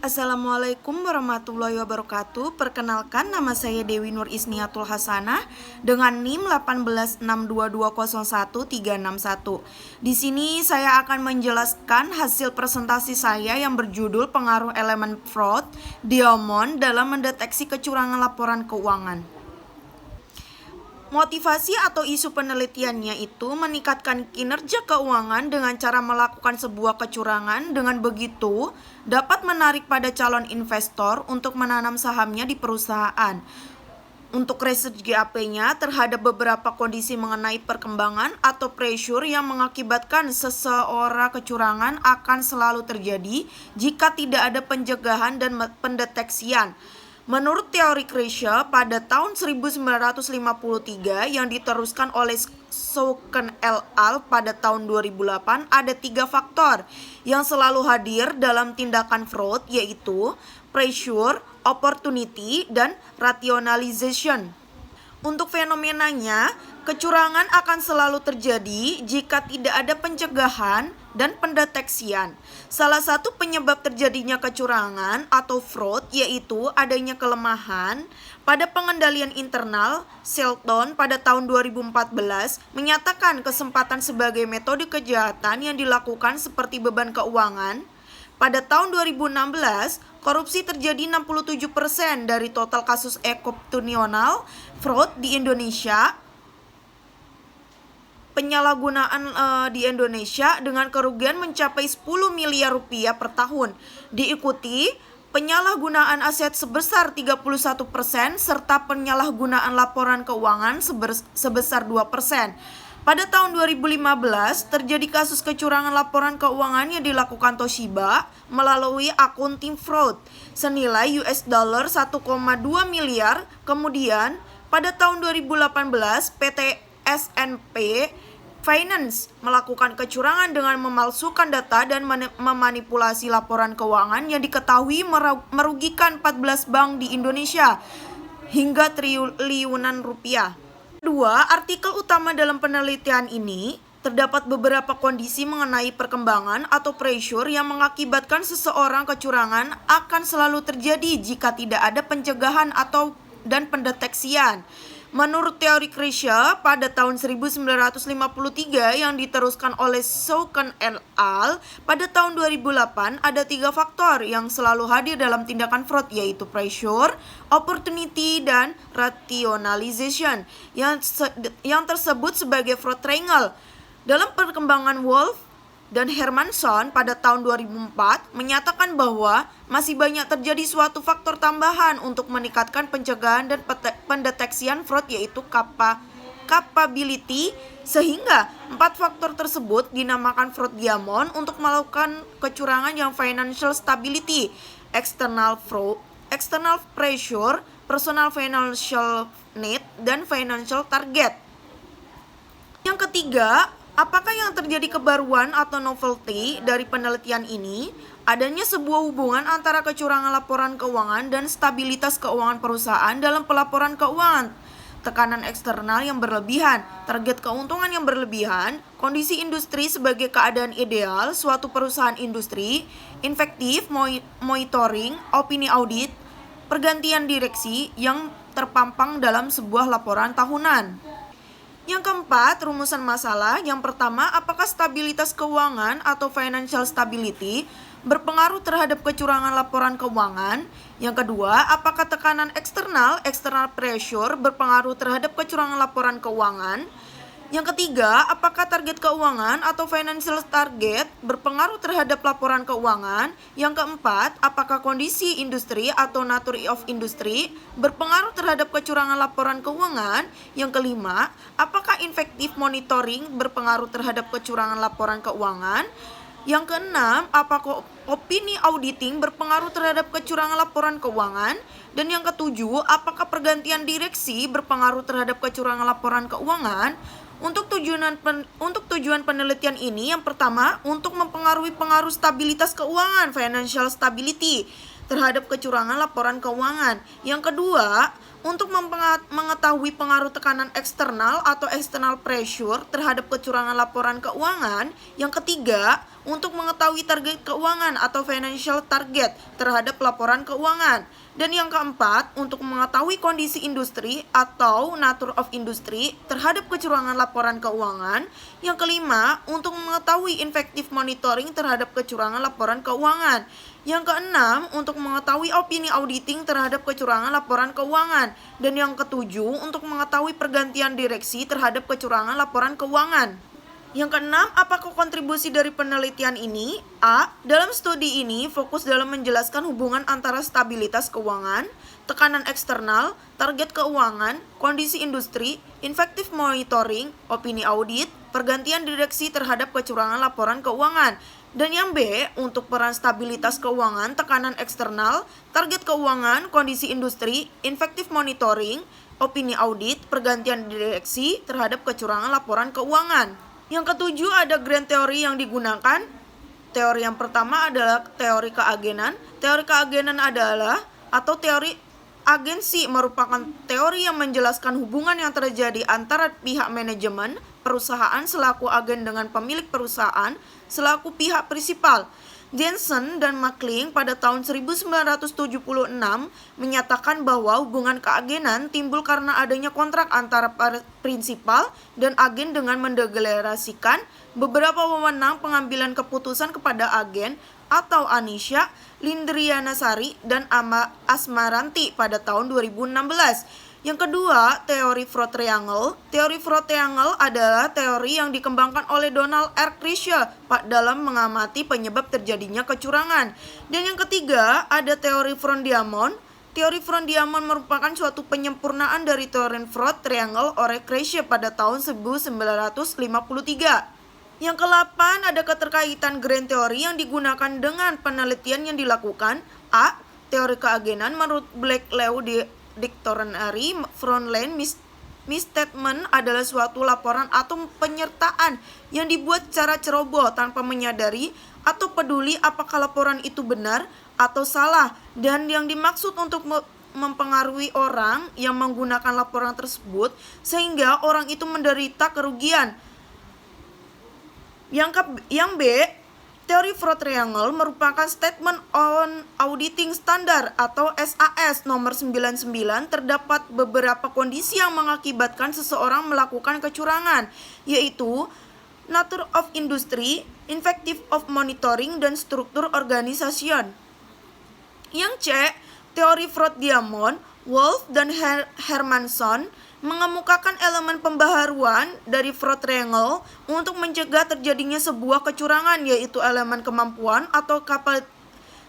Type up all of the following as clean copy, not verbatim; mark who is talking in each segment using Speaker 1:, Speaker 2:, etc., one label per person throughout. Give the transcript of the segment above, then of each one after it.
Speaker 1: Assalamualaikum warahmatullahi wabarakatuh. Perkenalkan, nama saya Dewi Nur Isniatul Hasanah dengan NIM 186220131. Di sini saya akan menjelaskan hasil presentasi saya yang berjudul Pengaruh Elemen Fraud Diamond dalam mendeteksi kecurangan laporan keuangan. Motivasi atau isu penelitiannya itu meningkatkan kinerja keuangan dengan cara melakukan sebuah kecurangan. Dengan begitu, dapat menarik pada calon investor untuk menanam sahamnya di perusahaan. Untuk research GAP-nya terhadap beberapa kondisi mengenai perkembangan atau pressure yang mengakibatkan seseorang kecurangan akan selalu terjadi jika tidak ada pencegahan dan pendeteksian. Menurut teori Krejci pada tahun 1953 yang diteruskan oleh Souken et al. Pada tahun 2008, ada 3 faktor yang selalu hadir dalam tindakan fraud, yaitu pressure, opportunity, dan rationalization. Untuk fenomenanya, kecurangan akan selalu terjadi jika tidak ada pencegahan dan pendeteksian. Salah satu penyebab terjadinya kecurangan atau fraud yaitu adanya kelemahan pada pengendalian internal. Shelton pada tahun 2014 menyatakan kesempatan sebagai metode kejahatan yang dilakukan seperti beban keuangan. Pada tahun 2016, korupsi terjadi 67% dari total kasus ekonomi fraud di Indonesia. Penyalahgunaan di Indonesia dengan kerugian mencapai 10 miliar rupiah per tahun. Diikuti penyalahgunaan aset sebesar 31% serta penyalahgunaan laporan keuangan sebesar 2%. Pada tahun 2015, terjadi kasus kecurangan laporan keuangan yang dilakukan Toshiba melalui accounting fraud senilai $1,2 miliar. Kemudian, pada tahun 2018, PT SNP Finance melakukan kecurangan dengan memalsukan data dan memanipulasi laporan keuangan yang diketahui merugikan 14 bank di Indonesia hingga triliunan rupiah. Kedua, artikel utama dalam penelitian ini terdapat beberapa kondisi mengenai perkembangan atau pressure yang mengakibatkan seseorang kecurangan akan selalu terjadi jika tidak ada pencegahan dan pendeteksian. Menurut teori Krejci pada tahun 1953 yang diteruskan oleh Souken et al. Pada tahun 2008, ada 3 faktor yang selalu hadir dalam tindakan fraud, yaitu pressure, opportunity, dan rationalization yang tersebut sebagai fraud triangle. Dalam perkembangan Wolf dan Hermanson pada tahun 2004 menyatakan bahwa masih banyak terjadi suatu faktor tambahan untuk meningkatkan pencegahan dan pendeteksian fraud, yaitu capability, sehingga 4 faktor tersebut dinamakan fraud diamond untuk melakukan kecurangan yang financial stability, external fraud, external pressure, personal financial need, dan financial target. Yang ketiga, apakah yang terjadi kebaruan atau novelty dari penelitian ini? Adanya sebuah hubungan antara kecurangan laporan keuangan dan stabilitas keuangan perusahaan dalam pelaporan keuangan. Tekanan eksternal yang berlebihan, target keuntungan yang berlebihan, kondisi industri sebagai keadaan ideal suatu perusahaan industri, efektif monitoring, opini audit, pergantian direksi yang terpampang dalam sebuah laporan tahunan. Yang keempat, rumusan masalah. Yang pertama, apakah stabilitas keuangan atau financial stability berpengaruh terhadap kecurangan laporan keuangan? Yang kedua, apakah tekanan external pressure berpengaruh terhadap kecurangan laporan keuangan? Yang ketiga, apakah target keuangan atau financial target berpengaruh terhadap laporan keuangan? Yang keempat, apakah kondisi industri atau nature of industry berpengaruh terhadap kecurangan laporan keuangan? Yang kelima, apakah efektif monitoring berpengaruh terhadap kecurangan laporan keuangan? Yang keenam, apakah opini auditing berpengaruh terhadap kecurangan laporan keuangan? Dan yang ketujuh, apakah pergantian direksi berpengaruh terhadap kecurangan laporan keuangan? Untuk tujuan penelitian ini, yang pertama, untuk mempengaruhi pengaruh stabilitas keuangan, financial stability, terhadap kecurangan laporan keuangan. Yang kedua, Untuk mengetahui pengaruh tekanan eksternal atau external pressure terhadap kecurangan laporan keuangan. Yang ketiga, untuk mengetahui target keuangan atau financial target terhadap laporan keuangan. Dan yang keempat, untuk mengetahui kondisi industri atau nature of industry terhadap kecurangan laporan keuangan. Yang kelima, untuk mengetahui effective monitoring terhadap kecurangan laporan keuangan. Yang keenam, untuk mengetahui opini auditing terhadap kecurangan laporan keuangan. Dan yang ketujuh, untuk mengetahui pergantian direksi terhadap kecurangan laporan keuangan. Yang keenam, apakah kontribusi dari penelitian ini? A. Dalam studi ini fokus dalam menjelaskan hubungan antara stabilitas keuangan, tekanan eksternal, target keuangan, kondisi industri, effective monitoring, opini audit, pergantian direksi terhadap kecurangan laporan keuangan. Dan yang B, untuk peran stabilitas keuangan, tekanan eksternal, target keuangan, kondisi industri, effective monitoring, opini audit, pergantian direksi terhadap kecurangan laporan keuangan. Yang ketujuh, ada grand teori yang digunakan. Teori yang pertama adalah teori keagenan. Teori keagenan adalah atau teori agensi merupakan teori yang menjelaskan hubungan yang terjadi antara pihak manajemen perusahaan selaku agen dengan pemilik perusahaan selaku pihak prinsipal. Jensen dan McLean pada tahun 1976 menyatakan bahwa hubungan keagenan timbul karena adanya kontrak antara prinsipal dan agen dengan mendeklarasikan beberapa wewenang pengambilan keputusan kepada agen atau Anisha, Lindriyanasari, dan Asmaranti pada tahun 2016. Yang kedua, teori Fraud Triangle. Teori Fraud Triangle adalah teori yang dikembangkan oleh Donald R. Krisher dalam mengamati penyebab terjadinya kecurangan. Dan yang ketiga, ada teori Von Diamond. Teori Von Diamond merupakan suatu penyempurnaan dari teori Fraud Triangle oleh Krisher pada tahun 1953. Yang ke-8, ada keterkaitan grand teori yang digunakan dengan penelitian yang dilakukan. A. Teori keagenan menurut Black Lew Dictionary Frontline misstatement adalah suatu laporan atau penyertaan yang dibuat secara ceroboh tanpa menyadari atau peduli apakah laporan itu benar atau salah, dan yang dimaksud untuk mempengaruhi orang yang menggunakan laporan tersebut sehingga orang itu menderita kerugian. Yang B, teori Fraud Triangle merupakan Statement on Auditing Standard atau SAS nomor 99. Terdapat beberapa kondisi yang mengakibatkan seseorang melakukan kecurangan, yaitu nature of industry, effective of monitoring, dan struktur organisation. Yang C, teori Fraud Diamond, Wolf, dan Hermanson mengemukakan elemen pembaharuan dari Fraud Triangle untuk mencegah terjadinya sebuah kecurangan, yaitu elemen kemampuan atau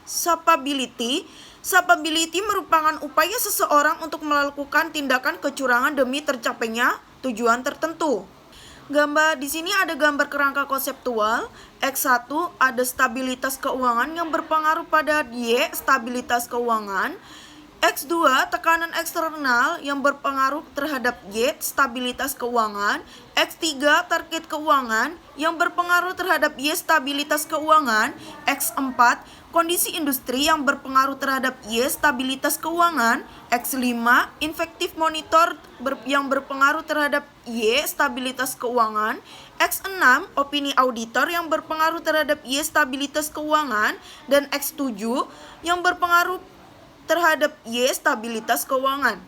Speaker 1: capability. Capability merupakan upaya seseorang untuk melakukan tindakan kecurangan demi tercapainya tujuan tertentu. Gambar di sini ada gambar kerangka konseptual. X1 ada stabilitas keuangan yang berpengaruh pada Y, stabilitas keuangan. X2, tekanan eksternal yang berpengaruh terhadap Y, stabilitas keuangan. X3, target keuangan yang berpengaruh terhadap Y, stabilitas keuangan. X4, kondisi industri yang berpengaruh terhadap Y, stabilitas keuangan. X5, effective monitor yang berpengaruh terhadap Y, stabilitas keuangan. X6, opini auditor yang berpengaruh terhadap Y, stabilitas keuangan. Dan X7 yang berpengaruh terhadap Y, stabilitas keuangan.